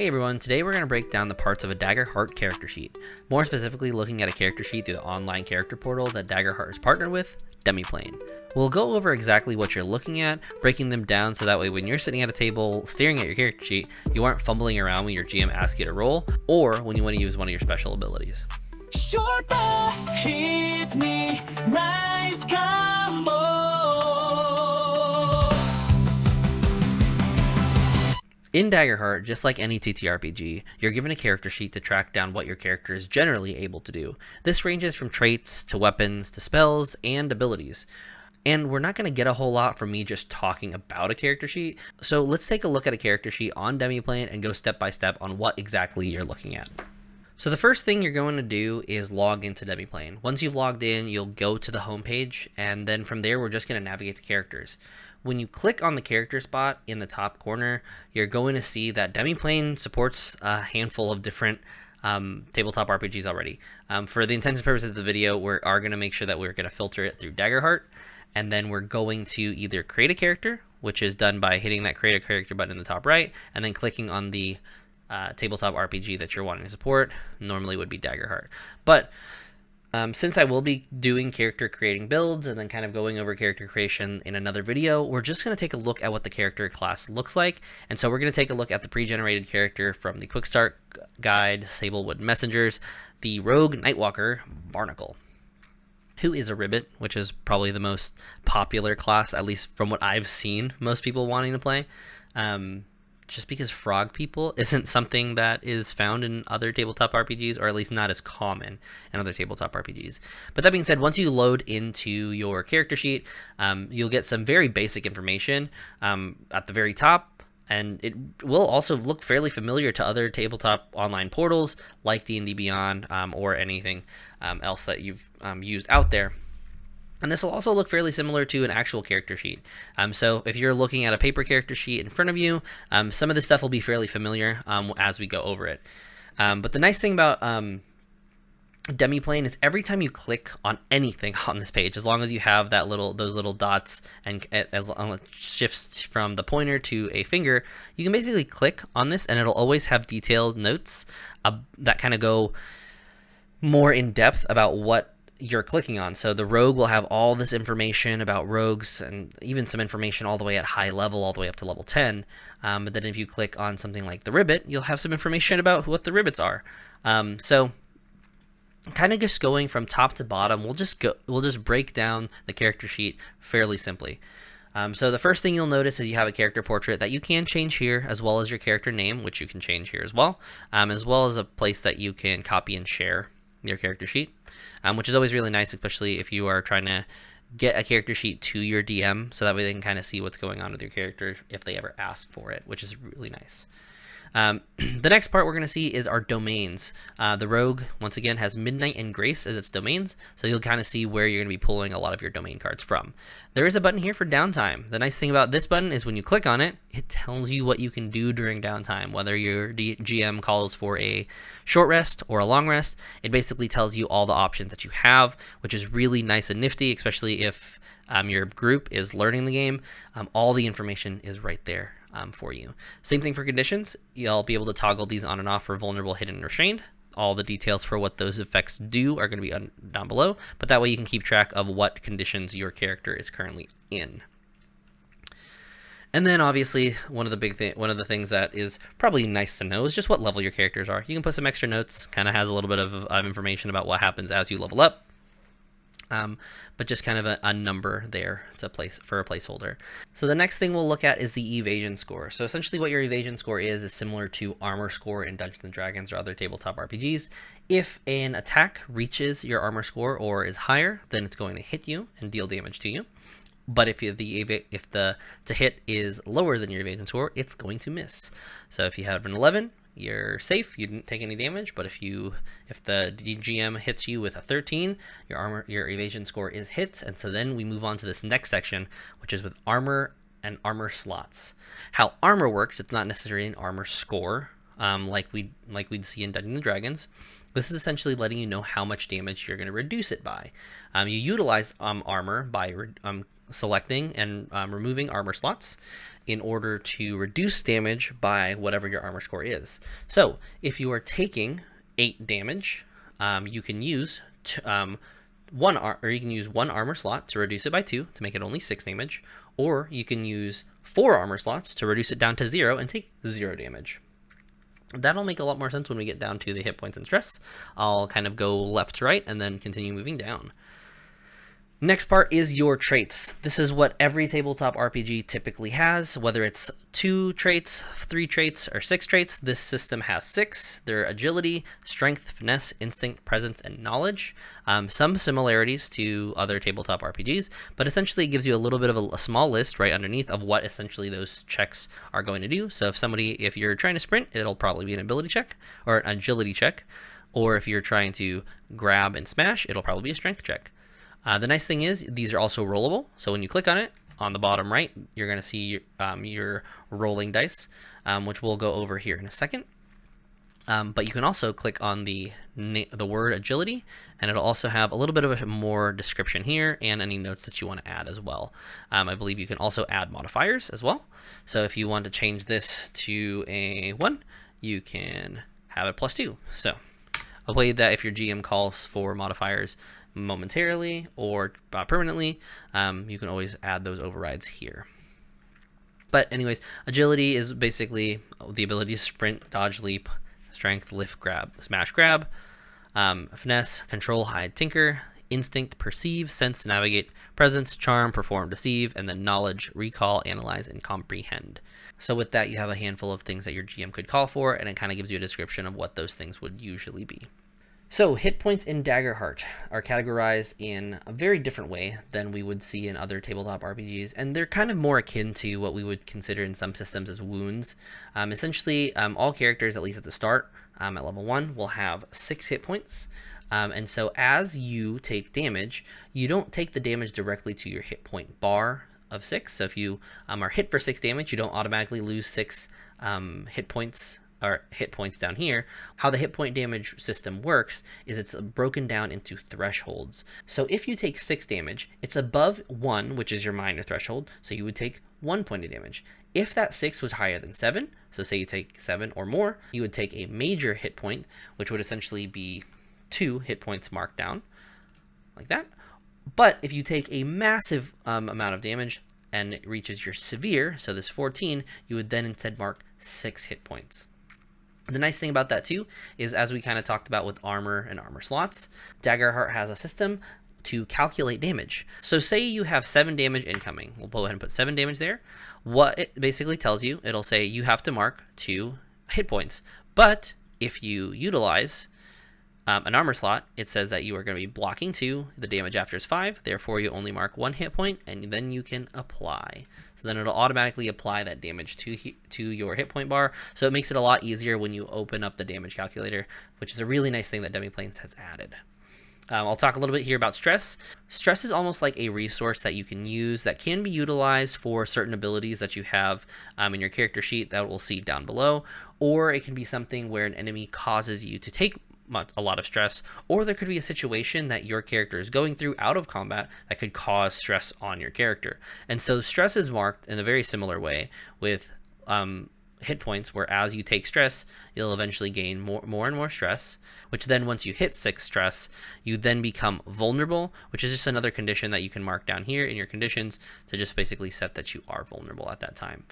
Hey everyone, today we're going to break down the parts of a Daggerheart character sheet, more specifically looking at a character sheet through the online character portal that Daggerheart is partnered with, Demiplane. We'll go over exactly what you're looking at, breaking them down so that way when you're sitting at a table staring at your character sheet, you aren't fumbling around when your GM asks you to roll, or when you want to use one of your special abilities. Short ball, hit me, ricekombo. In Daggerheart, just like any TTRPG, you're given a character sheet to track down what your character is generally able to do. This ranges from traits, to weapons, to spells, and abilities. And we're not going to get a whole lot from me just talking about a character sheet, so let's take a look at a character sheet on Demiplane and go step by step on what exactly you're looking at. So the first thing you're going to do is log into Demiplane. Once you've logged in, you'll go to the home page, and then from there we're just going to navigate to characters. When you click on the character spot in the top corner, you're going to see that Demiplane supports a handful of different tabletop RPGs already. For the intents and purposes of the video, we are going to make sure that we're going to filter it through Daggerheart, and then we're going to either create a character, which is done by hitting that create a character button in the top right, and then clicking on the tabletop RPG that you're wanting to support. Normally would be Daggerheart. But since I will be doing character creating builds and then kind of going over character creation in another video, we're just going to take a look at what the character class looks like. And so we're going to take a look at the pre-generated character from the Quick Start Guide, Sablewood Messengers, the Rogue Nightwalker, Barnacle, who is a ribbit, which is probably the most popular class, at least from what I've seen most people wanting to play. Just because frog people isn't something that is found in other tabletop RPGs, or at least not as common in other tabletop RPGs. But that being said, once you load into your character sheet, you'll get some very basic information at the very top, and it will also look fairly familiar to other tabletop online portals like D&D Beyond or anything else that you've used out there. And this will also look fairly similar to an actual character sheet. So if you're looking at a paper character sheet in front of you, some of this stuff will be fairly familiar as we go over it. But the nice thing about Demiplane is every time you click on anything on this page, as long as you have those little dots and as it shifts from the pointer to a finger, you can basically click on this and it'll always have detailed notes that kind of go more in depth about what you're clicking on. So the rogue will have all this information about rogues and even some information all the way at high level, all the way up to level 10. But then if you click on something like the ribbit, you'll have some information about what the ribbits are. So kind of just going from top to bottom, we'll just break down the character sheet fairly simply. So the first thing you'll notice is you have a character portrait that you can change here, as well as your character name, which you can change here as well as a place that you can copy and share your character sheet, which is always really nice, especially if you are trying to get a character sheet to your DM, so that way they can kind of see what's going on with your character if they ever ask for it, which is really nice. The next part we're going to see is our domains. The rogue, once again, has Midnight and Grace as its domains, so you'll kind of see where you're going to be pulling a lot of your domain cards from. There is a button here for downtime. The nice thing about this button is when you click on it, it tells you what you can do during downtime, whether your GM calls for a short rest or a long rest. It basically tells you all the options that you have, which is really nice and nifty, especially if your group is learning the game. All the information is right there for you. Same thing for conditions. You'll be able to toggle these on and off for vulnerable, hidden, and restrained. All the details for what those effects do are going to be down below, but that way you can keep track of what conditions your character is currently in. And then obviously one of the things that is probably nice to know is just what level your characters are. You can put some extra notes, kind of has a little bit of information about what happens as you level up. But just kind of a number there to place for a placeholder. So the next thing we'll look at is the evasion score. So essentially what your evasion score is similar to armor score in Dungeons & Dragons or other tabletop RPGs. If an attack reaches your armor score or is higher, then it's going to hit you and deal damage to you. But if the to hit is lower than your evasion score, it's going to miss. So if you have an 11, you're safe, you didn't take any damage. But if the GM hits you with a 13, your evasion score is hit. And so then we move on to this next section, which is with armor and armor slots. How armor works, it's not necessarily an armor score. like we'd see in Dungeons and Dragons. This is essentially letting you know how much damage you're going to reduce it by. You utilize armor by selecting and removing armor slots in order to reduce damage by whatever your armor score is. So if you are taking 8 damage, you can use one armor slot to reduce it by 2 to make it only 6 damage, or you can use 4 armor slots to reduce it down to 0 and take 0 damage. That'll make a lot more sense when we get down to the hit points and stress. I'll kind of go left to right and then continue moving down. Next part is your traits. This is what every tabletop RPG typically has, whether it's 2 traits, 3 traits, or 6 traits. This system has 6. They're agility, strength, finesse, instinct, presence, and knowledge. Some similarities to other tabletop RPGs, but essentially it gives you a little bit of a small list right underneath of what essentially those checks are going to do. So if you're trying to sprint, it'll probably be an ability check or an agility check. Or if you're trying to grab and smash, it'll probably be a strength check. The nice thing is these are also rollable. So when you click on it, on the bottom right, you're going to see your rolling dice, which we'll go over here in a second. But you can also click on the word agility, and it'll also have a little bit of a more description here and any notes that you want to add as well. I believe you can also add modifiers as well. So if you want to change this to a 1, you can have it +2. So a way that if your GM calls for modifiers momentarily or permanently, you can always add those overrides here. But anyways, agility is basically the ability to sprint, dodge, leap, strength, lift, grab, smash, grab. Finesse, control, hide, tinker. Instinct, perceive, sense, navigate. Presence, charm, perform, deceive. And then knowledge, recall, analyze, and comprehend. So with that, you have a handful of things that your GM could call for, and it kind of gives you a description of what those things would usually be. So hit points in Daggerheart are categorized in a very different way than we would see in other tabletop RPGs, and they're kind of more akin to what we would consider in some systems as wounds. Essentially, all characters, at least at the start, at level 1, will have 6 hit points. And so as you take damage, you don't take the damage directly to your hit point bar of 6. So if you are hit for 6 damage, you don't automatically lose 6 hit points down here. How the hit point damage system works is it's broken down into thresholds. So if you take 6 damage, it's above 1, which is your minor threshold, so you would take 1 point of damage. If that 6 was higher than 7, so say you take 7 or more, you would take a major hit point, which would essentially be 2 hit points marked down, like that. But if you take a massive amount of damage and it reaches your severe, so this 14, you would then instead mark 6 hit points. The nice thing about that too is, as we kind of talked about with armor and armor slots, Daggerheart has a system to calculate damage. So say you have 7 damage incoming. We'll go ahead and put 7 damage there. What it basically tells you, it'll say you have to mark 2 hit points. But if you utilize an armor slot, it says that you are going to be blocking 2, the damage after is 5, therefore you only mark 1 hit point, and then you can apply. So then it'll automatically apply that damage to your hit point bar, so it makes it a lot easier when you open up the damage calculator, which is a really nice thing that Demiplane has added. I'll talk a little bit here about stress. Stress is almost like a resource that you can use that can be utilized for certain abilities that you have in your character sheet that we'll see down below, or it can be something where an enemy causes you to take a lot of stress, or there could be a situation that your character is going through out of combat that could cause stress on your character. And so stress is marked in a very similar way with hit points, where as you take stress, you'll eventually gain more and more stress, which then once you hit 6 stress, you then become vulnerable, which is just another condition that you can mark down here in your conditions to just basically set that you are vulnerable at that time.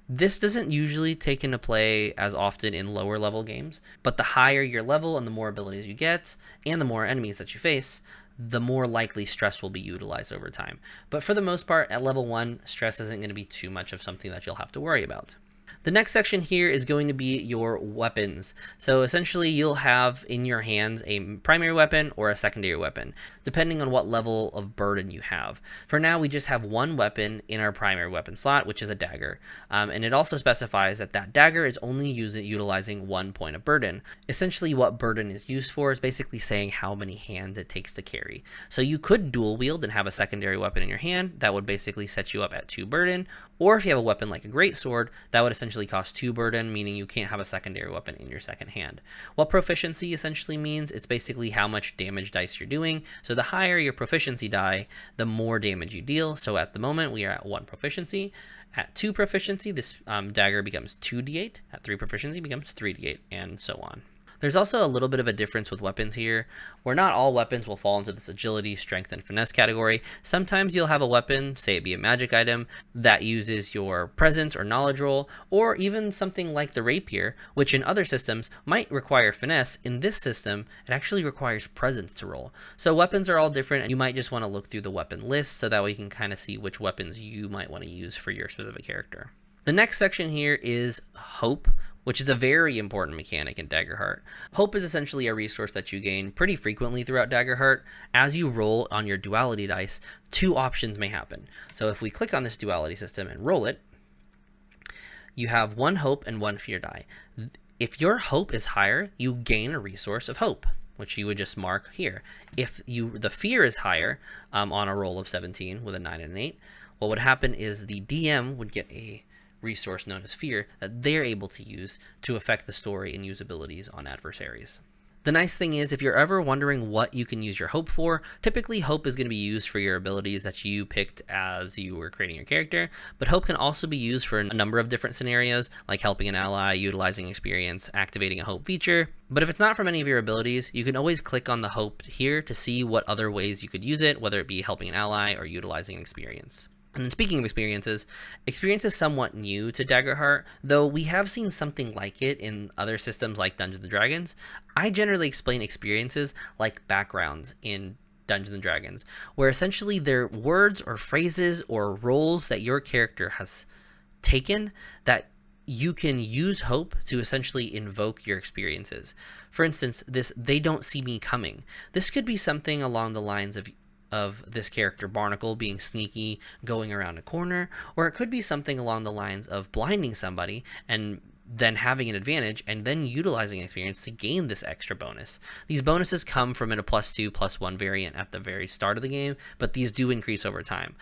This doesn't usually take into play as often in lower level games, but the higher your level and the more abilities you get and the more enemies that you face, the more likely stress will be utilized over time. But for the most part, at level 1, stress isn't going to be too much of something that you'll have to worry about. The next section here is going to be your weapons. So essentially you'll have in your hands a primary weapon or a secondary weapon, depending on what level of burden you have. For now, we just have one weapon in our primary weapon slot, which is a dagger. And it also specifies that that dagger is only utilizing 1 point of burden. Essentially what burden is used for is basically saying how many hands it takes to carry. So you could dual wield and have a secondary weapon in your hand that would basically set you up at 2 burden, Or if you have a weapon like a greatsword, that would essentially cost 2 burden, meaning you can't have a secondary weapon in your second hand. What proficiency essentially means, it's basically how much damage dice you're doing. So the higher your proficiency die, the more damage you deal. So at the moment, we are at 1 proficiency. At 2 proficiency, this dagger becomes 2d8. At 3 proficiency, it becomes 3d8, and so on. There's also a little bit of a difference with weapons here, where not all weapons will fall into this agility, strength, and finesse category. Sometimes you'll have a weapon, say it be a magic item, that uses your presence or knowledge roll, or even something like the rapier, which in other systems might require finesse. In this system, it actually requires presence to roll. So weapons are all different, and you might just want to look through the weapon list so that way you can kind of see which weapons you might want to use for your specific character. The next section here is hope, which is a very important mechanic in Daggerheart. Hope is essentially a resource that you gain pretty frequently throughout Daggerheart. As you roll on your duality dice, 2 options may happen. So if we click on this duality system and roll it, you have 1 hope and 1 fear die. If your hope is higher, you gain a resource of hope, which you would just mark here. If the fear is higher, on a roll of 17 with a 9 and an 8, what would happen is the DM would get a resource known as fear that they're able to use to affect the story and use abilities on adversaries. The nice thing is, if you're ever wondering what you can use your hope for, typically hope is going to be used for your abilities that you picked as you were creating your character, but hope can also be used for a number of different scenarios, like helping an ally, utilizing experience, activating a hope feature. But if it's not from any of your abilities, you can always click on the hope here to see what other ways you could use it, whether it be helping an ally or utilizing experience. And then speaking of experience is somewhat new to Daggerheart, though we have seen something like it in other systems like Dungeons & Dragons. I generally explain experiences like backgrounds in Dungeons & Dragons, where essentially they're words or phrases or roles that your character has taken that you can use hope to essentially invoke your experiences. For instance, this "they don't see me coming." This could be something along the lines of this character Barnacle being sneaky, going around a corner, or it could be something along the lines of blinding somebody and then having an advantage and then utilizing experience to gain this extra bonus. These bonuses come from a +2/+1 variant at the very start of the game, but these do increase over time.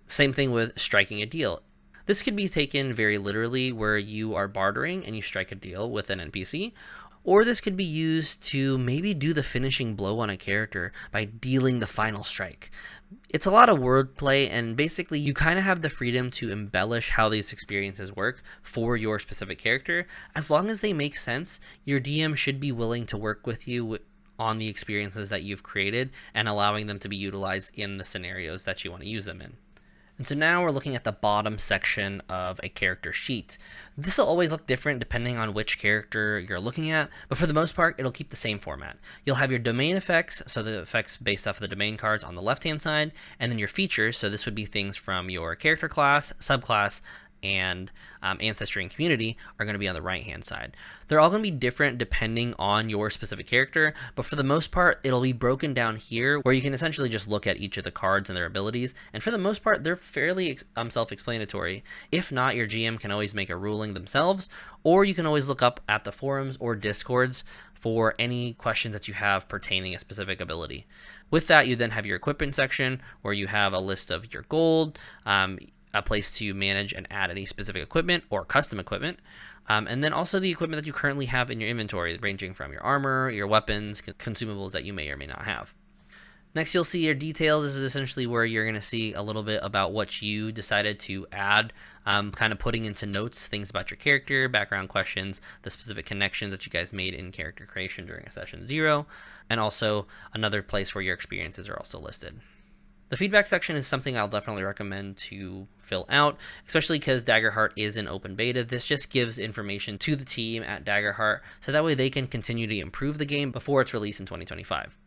Same thing with striking a deal. This could be taken very literally, where you are bartering and you strike a deal with an NPC, or this could be used to maybe do the finishing blow on a character by dealing the final strike. It's a lot of wordplay, and basically you kind of have the freedom to embellish how these experiences work for your specific character. As long as they make sense, your DM should be willing to work with you on the experiences that you've created and allowing them to be utilized in the scenarios that you want to use them in. And so now we're looking at the bottom section of a character sheet. This will always look different depending on which character you're looking at, but for the most part, it'll keep the same format. You'll have your domain effects, so the effects based off of the domain cards on the left-hand side, and then your features, so this would be things from your character class, subclass, and ancestry and community are going to be on the right hand side. They're all going to be different depending on your specific character, but for the most part it'll be broken down here where you can essentially just look at each of the cards and their abilities, and for the most part they're fairly self-explanatory. If not, your GM can always make a ruling themselves, or you can always look up at the forums or discords for any questions that you have pertaining a specific ability. With that, you then have your equipment section where you have a list of your gold, a place to manage and add any specific equipment or custom equipment, and then also the equipment that you currently have in your inventory, ranging from your armor, your weapons, consumables that you may or may not have. Next, you'll see your details. This is essentially where you're going to see a little bit about what you decided to add, kind of putting into notes things about your character, background questions, the specific connections that you guys made in character creation during a session 0, and also another place where your experiences are also listed. The feedback section is something I'll definitely recommend to fill out, especially because Daggerheart is in open beta. This just gives information to the team at Daggerheart, so that way they can continue to improve the game before it's released in 2025.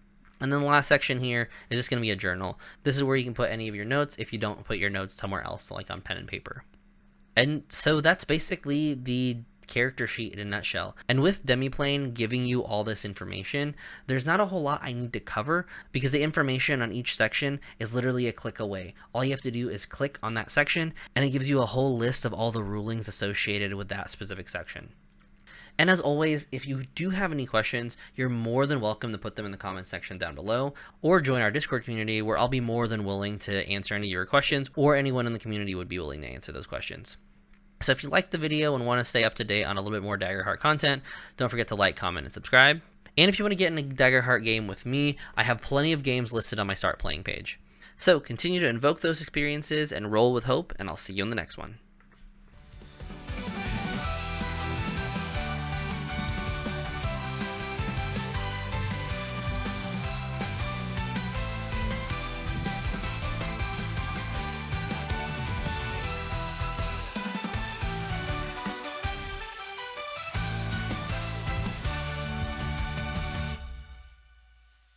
And then the last section here is just going to be a journal. This is where you can put any of your notes if you don't put your notes somewhere else, like on pen and paper. And so that's basically the character sheet in a nutshell. And with Demiplane giving you all this information, there's not a whole lot I need to cover because the information on each section is literally a click away. All you have to do is click on that section and it gives you a whole list of all the rulings associated with that specific section. And as always, if you do have any questions, you're more than welcome to put them in the comments section down below, or join our Discord community where I'll be more than willing to answer any of your questions, or anyone in the community would be willing to answer those questions. So if you liked the video and want to stay up to date on a little bit more Daggerheart content, don't forget to like, comment, and subscribe. And if you want to get in a Daggerheart game with me, I have plenty of games listed on my Start Playing page. So continue to invoke those experiences and roll with hope, and I'll see you in the next one.